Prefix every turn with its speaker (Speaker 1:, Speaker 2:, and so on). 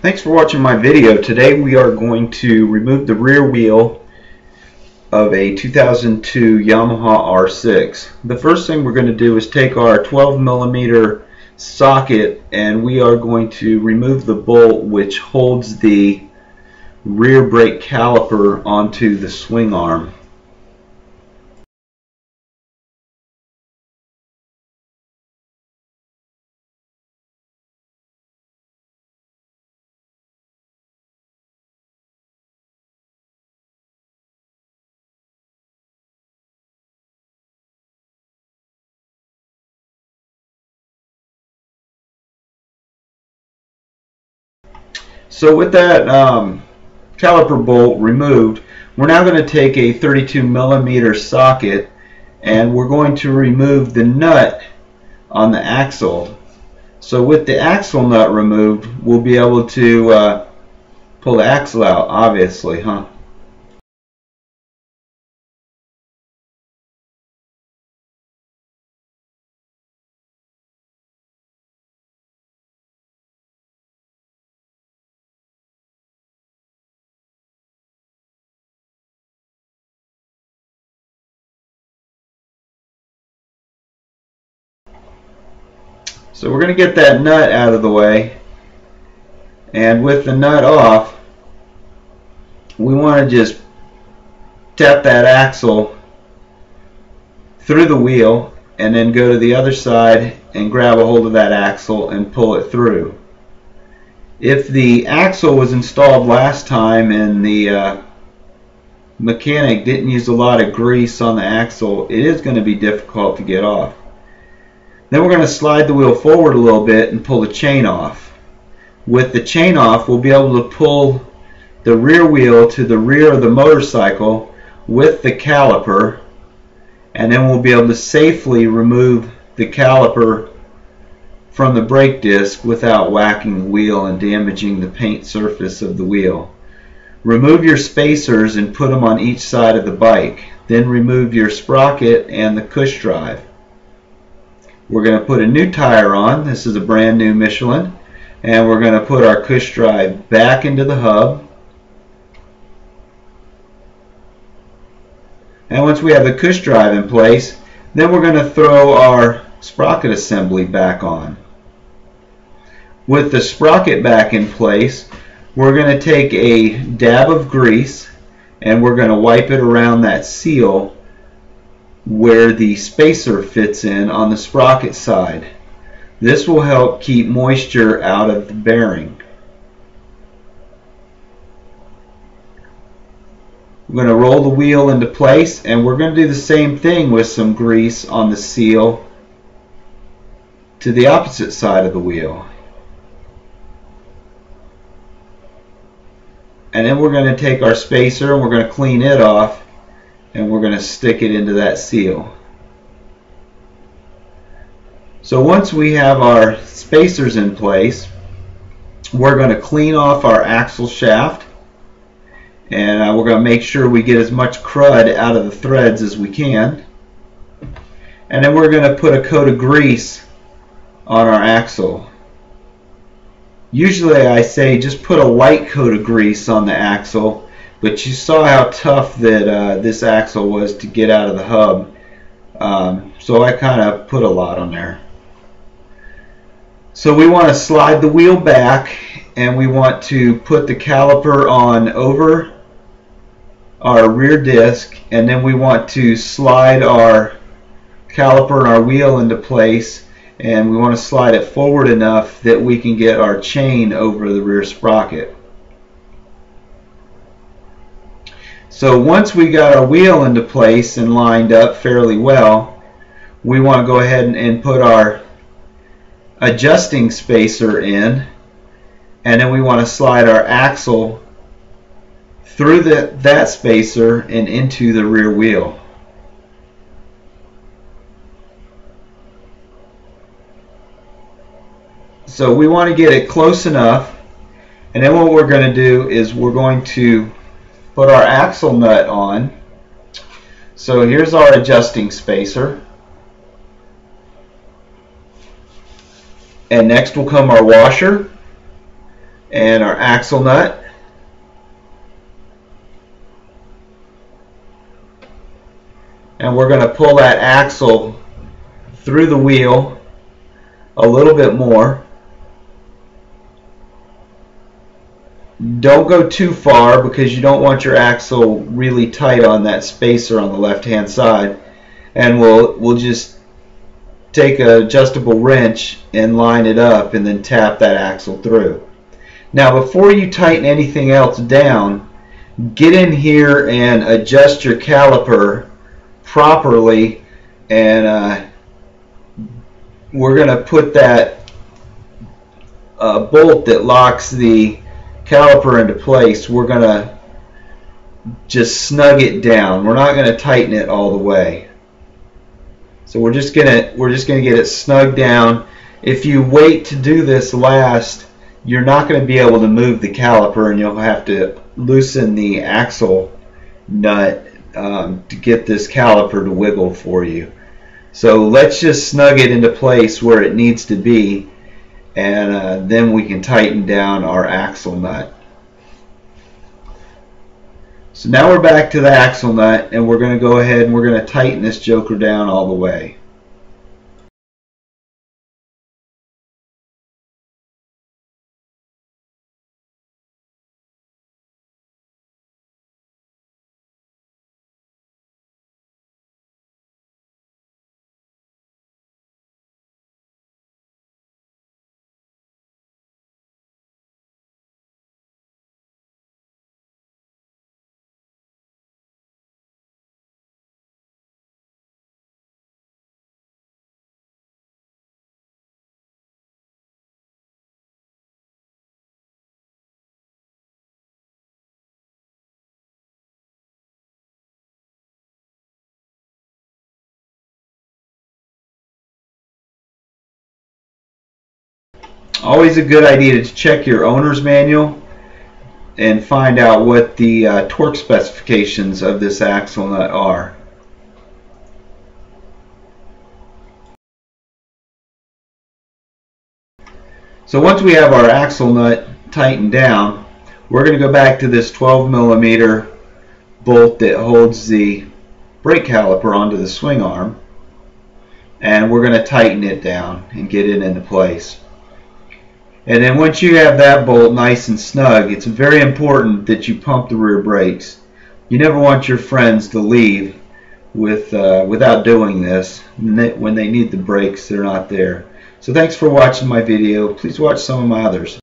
Speaker 1: Thanks for watching my video. Today we are going to remove the rear wheel of a 2002 Yamaha R6. The first thing we're going to do is take our 12mm socket and we are going to remove the bolt which holds the rear brake caliper onto the swing arm. So with that caliper bolt removed, we're now going to take a 32mm socket and we're going to remove the nut on the axle. So with the axle nut removed, we'll be able to pull the axle out, obviously, huh? So we're going to get that nut out of the way, and with the nut off, we want to just tap that axle through the wheel and then go to the other side and grab a hold of that axle and pull it through. If the axle was installed last time and the mechanic didn't use a lot of grease on the axle, it is going to be difficult to get off. Then we're going to slide the wheel forward a little bit and pull the chain off. With the chain off, we'll be able to pull the rear wheel to the rear of the motorcycle with the caliper, and then we'll be able to safely remove the caliper from the brake disc without whacking the wheel and damaging the paint surface of the wheel. Remove your spacers and put them on each side of the bike. Then remove your sprocket and the cush drive. We're going to put a new tire on. This is a brand new Michelin, and we're going to put our cush drive back into the hub. And once we have the cush drive in place, then we're going to throw our sprocket assembly back on. With the sprocket back in place, we're going to take a dab of grease and we're going to wipe it around that seal where the spacer fits in on the sprocket side. This will help keep moisture out of the bearing. We're going to roll the wheel into place, and we're going to do the same thing with some grease on the seal to the opposite side of the wheel. And then we're going to take our spacer and we're going to clean it off, and we're going to stick it into that seal. So once we have our spacers in place, we're going to clean off our axle shaft, and we're going to make sure we get as much crud out of the threads as we can. And then we're going to put a coat of grease on our axle. Usually I say just put a light coat of grease on the axle, but you saw how tough that this axle was to get out of the hub, so I kind of put a lot on there. So we want to slide the wheel back, and we want to put the caliper on over our rear disc, and then we want to slide our caliper and our wheel into place, and we want to slide it forward enough that we can get our chain over the rear sprocket. So once we got our wheel into place and lined up fairly well, we want to go ahead and put our adjusting spacer in, and then we want to slide our axle through that spacer and into the rear wheel. So we want to get it close enough, and then what we're going to do is we're going to put our axle nut on. So here's our adjusting spacer, and next will come our washer. and our axle nut. And we're going to pull that axle through the wheel a little bit more. Don't go too far because you don't want your axle really tight on that spacer on the left hand side. And we'll just take an adjustable wrench and line it up and then tap that axle through. Now before you tighten anything else down, get in here and adjust your caliper properly, and we're going to put that bolt that locks the caliper into place. We're going to just snug it down. We're not going to tighten it all the way. So we're just gonna get it snug down. If you wait to do this last, you're not going to be able to move the caliper, and you'll have to loosen the axle nut to get this caliper to wiggle for you. So let's just snug it into place where it needs to be, and then we can tighten down our axle nut. So now we're back to the axle nut, and we're going to go ahead and we're going to tighten this joker down all the way. Always a good idea to check your owner's manual and find out what the torque specifications of this axle nut are. So once we have our axle nut tightened down, we're going to go back to this 12mm bolt that holds the brake caliper onto the swing arm, and we're going to tighten it down and get it into place. And then once you have that bolt nice and snug, it's very important that you pump the rear brakes. You never want your friends to leave without doing this. When they need the brakes, they're not there. So thanks for watching my video. Please watch some of my others.